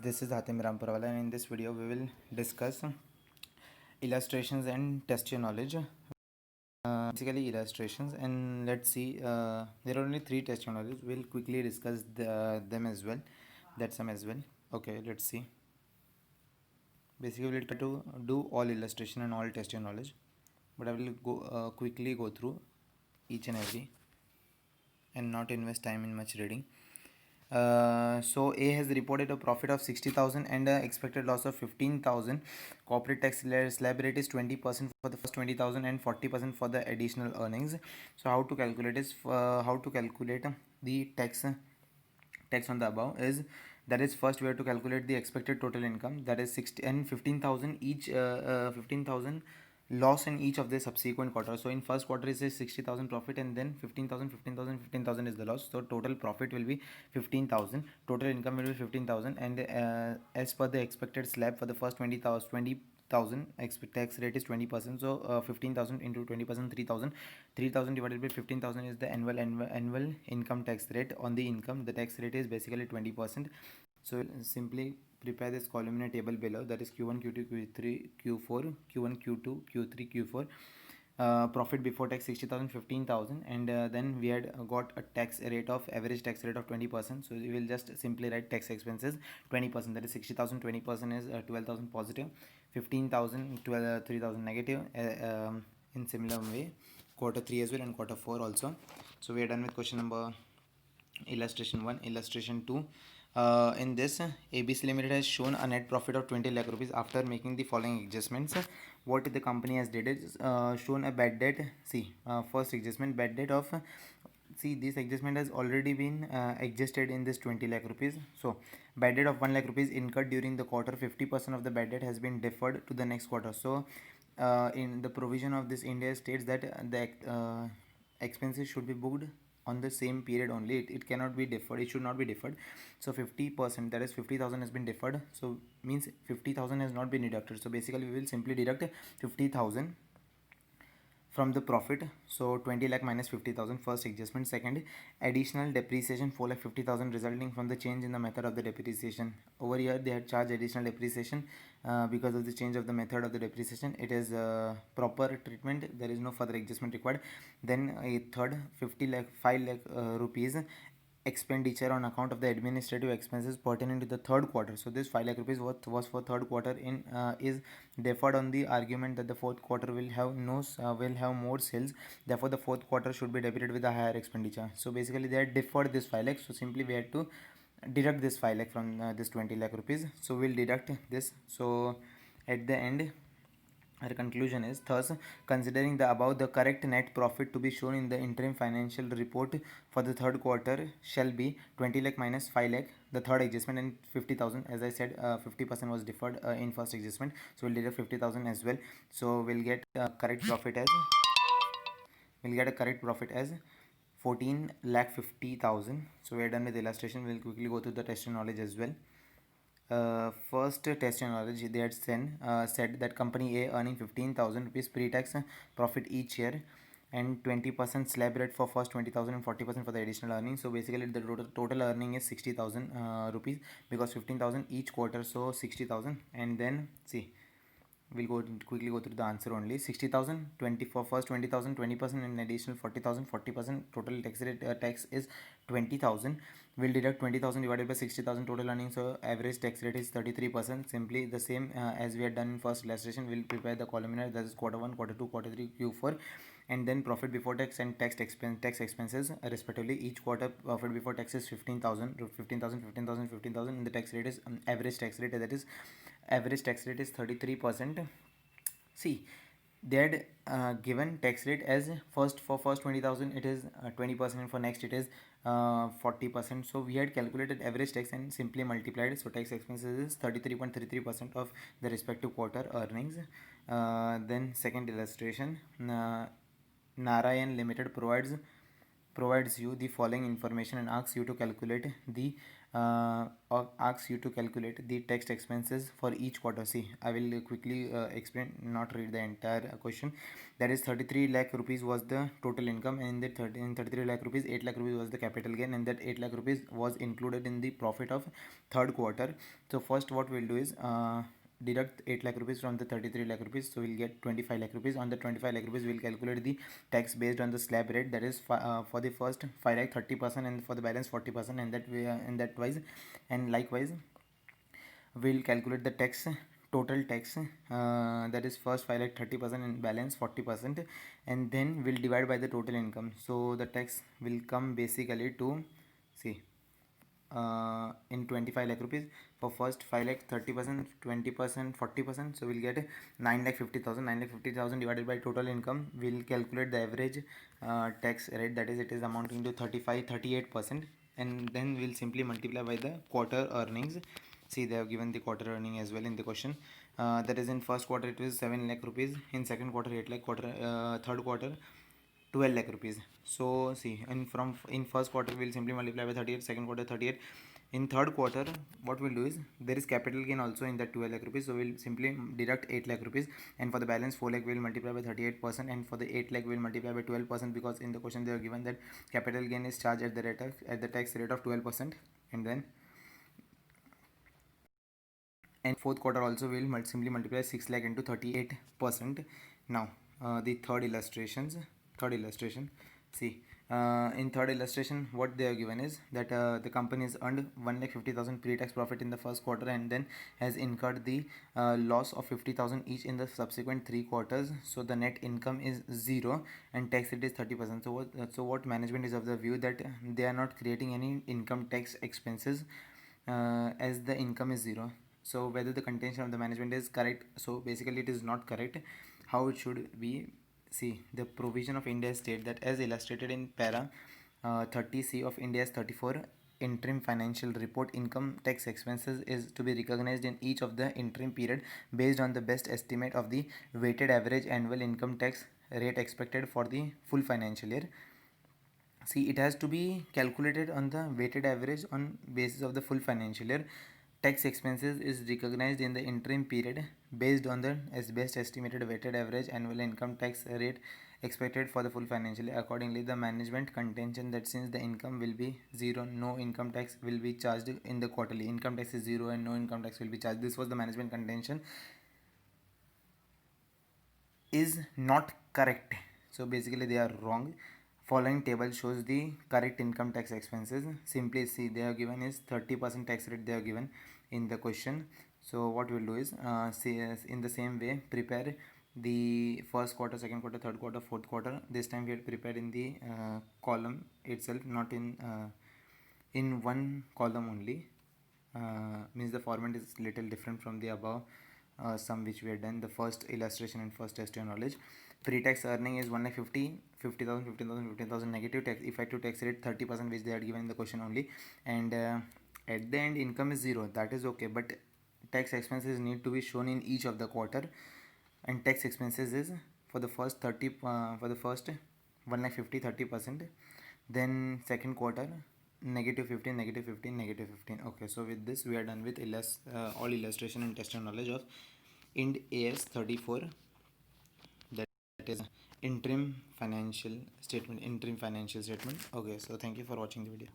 This is Hatim Rampurwala, and in this video we will discuss illustrations and test your knowledge. Basically illustrations, and let's see, there are only 3 test your knowledge. We'll quickly discuss them as well, that some as well. Okay, let's see. Basically we'll try to do all illustration and all test your knowledge, but I will quickly go through each and every and not invest time in much reading. So A has reported a profit of 60,000 and an expected loss of 15,000. Corporate tax slab rate is 20% for the first 20,000 and 40% for the additional earnings. So how to calculate is how to calculate the tax on the above is, that is, first we have to calculate the expected total income, that is 60 and 15,000 each, 15,000 loss in each of the subsequent quarters. So in first quarter is a 60,000 profit, and then 15,000, 15,000, 15,000 is the loss. So total profit will be 15,000, total income will be 15,000, and as per the expected slab for the first 20,000 tax rate is 20%. So 15,000 into 20%, 3,000. 3,000 divided by 15,000 is the annual income tax rate on the income. The tax rate is basically 20%. So simply prepare this columnar table below, that is Q1, Q2, Q3, Q4, Q1, Q2, Q3, Q4. Profit before tax 60,000, 15,000, and then we had got a tax rate of average tax rate of 20%. So we will just simply write tax expenses 20%, that is 60,000, 20% is 12,000 positive, 15,000, 3,000 negative. In similar way, quarter 3 as well and quarter 4 also. So we are done with question number illustration 1. Illustration 2, in this, ABC Limited has shown a net profit of 20 lakh rupees after making the following adjustments. What the company has did is shown a bad debt. See, first adjustment, bad debt of, see, this adjustment has already been adjusted in this 20 lakh rupees. So bad debt of 1 lakh rupees incurred during the quarter. 50% of the bad debt has been deferred to the next quarter. So in the provision of this, India states that the expenses should be booked on the same period only. It cannot be deferred, it should not be deferred. So 50%, that is 50,000, has been deferred. So means 50,000 has not been deducted. So basically we will simply deduct 50,000 from the profit. So 20 lakh minus 50,000, first adjustment. Second, additional depreciation 4 lakh 50,000 resulting from the change in the method of the depreciation. Over here they had charged additional depreciation because of the change of the method of the depreciation. It is proper treatment, there is no further adjustment required. Then a third, 5 lakh rupees expenditure on account of the administrative expenses pertaining to the third quarter. So this 5 lakh rupees was for third quarter in is deferred on the argument that the fourth quarter will have will have more sales, therefore the fourth quarter should be debited with a higher expenditure. So basically they had deferred this 5 lakh, so simply we had to deduct this 5 lakh from this 20 lakh rupees. So we'll deduct this. So at the end, our conclusion is, thus, considering the above, the correct net profit to be shown in the interim financial report for the third quarter shall be 20 lakh minus 5 lakh, the third adjustment, and 50,000. As I said, 50% was deferred in first adjustment, so we'll deduct 50,000 as well. So we'll get a correct profit as 14 lakh 50,000. So we are done with illustration. We'll quickly go through the test knowledge as well. First test knowledge, they had said that company A earning 15,000 rupees pre-tax profit each year, and 20% slab rate for first 20,000 and 40% for the additional earnings. So basically the total earning is 60,000 rupees, because 15,000 each quarter, so 60,000. And then see, we'll quickly go through the answer only. 60,000, 20 for first 20,000, 20%, and additional 40,000, 40%. Total tax rate tax is 20,000. We'll deduct 20,000 divided by 60,000 total earnings. So average tax rate is 33%. Simply the same as we had done in first illustration. We'll prepare the columnar, that is quarter 1, quarter 2, quarter 3, Q4, and then profit before tax and tax expenses respectively. Each quarter profit before tax is 15,000, 15,000, 15,000, 15,000, and the tax rate is average tax rate, that is average tax rate is 33%. See, they had given tax rate as first 20,000 it is 20%, and for next it is 40%. So we had calculated average tax and simply multiplied. So tax expenses is 33.33% of the respective quarter earnings. Then second illustration, Narayan Limited provides you the following information and asks you to calculate the asks you to calculate the tax expenses for each quarter. See, I will quickly explain, not read the entire question. That is 33 lakh rupees was the total income, and in that 33 lakh rupees, 8 lakh rupees was the capital gain, and that 8 lakh rupees was included in the profit of third quarter. So first what we'll do is deduct 8 lakh rupees from the 33 lakh rupees, so we'll get 25 lakh rupees. On the 25 lakh rupees, we'll calculate the tax based on the slab rate, that is for the first 5 lakh 30%, and for the balance 40%, and that way in that wise, and likewise we'll calculate the tax, total tax, that is first 5 lakh 30% and balance 40%, and then we'll divide by the total income. So the tax will come basically to, see, in 25 lakh rupees, for first 5 lakh 30%, 20%, 40%, so we'll get 9 lakh 50,000. 9 lakh 50,000 divided by total income, we'll calculate the average tax rate, that is it is amounting to 38%, and then we'll simply multiply by the quarter earnings. See, they have given the quarter earning as well in the question. That is in first quarter it was 7 lakh rupees, in second quarter 8 lakh, third quarter 12 lakh rupees. So see, in first quarter we'll simply multiply by 38, second quarter 38. In third quarter what we'll do is, there is capital gain also in that 12 lakh rupees, so we'll simply deduct 8 lakh rupees, and for the balance 4 lakh we'll multiply by 38%, and for the 8 lakh we'll multiply by 12%, because in the question they are given that capital gain is charged at the tax rate of 12%. And then fourth quarter also we'll simply multiply 6 lakh into 38%. Now the third illustration, see, in third illustration what they are given is that the company has earned 1,50,000 pre-tax profit in the first quarter, and then has incurred the loss of 50,000 each in the subsequent 3 quarters. So the net income is 0 and tax rate is 30%. So what management is of the view that they are not creating any income tax expenses as the income is 0. So whether the contention of the management is correct, so basically it is not correct. How it should be? See, the provision of India state that as illustrated in para 30C of India's 34 interim financial report, income tax expenses is to be recognized in each of the interim period based on the best estimate of the weighted average annual income tax rate expected for the full financial year. See, it has to be calculated on the weighted average on basis of the full financial year. Tax expenses is recognized in the interim period based on the best estimated weighted average annual income tax rate expected for the full financial year. Accordingly, the management contention that since the income will be 0, no income tax will be charged in the quarterly. Income tax is 0 and no income tax will be charged. This was the management contention, is not correct. So basically they are wrong. Following table shows the correct income tax expenses. Simply see, they are given is 30% tax rate they are given in the question. So what we'll do is see, in the same way prepare the first quarter, second quarter, third quarter, fourth quarter. This time we had prepared in the column itself, not in one column only. Means the format is little different from the above sum which we had done, the first illustration and first test your knowledge. Pre-tax earning is 1,50,000, 50,000, 15,000, 15,000. Negative tax, effective tax rate 30%, which they had given in the question only. And at the end income is 0, that is okay, but tax expenses need to be shown in each of the quarter. And tax expenses is for the first 1,50,000 30%, then second quarter -15, -15, -15. Okay, so with this we are done with all illustration and test knowledge of Ind AS 34, that is interim financial statement. Okay, so thank you for watching the video.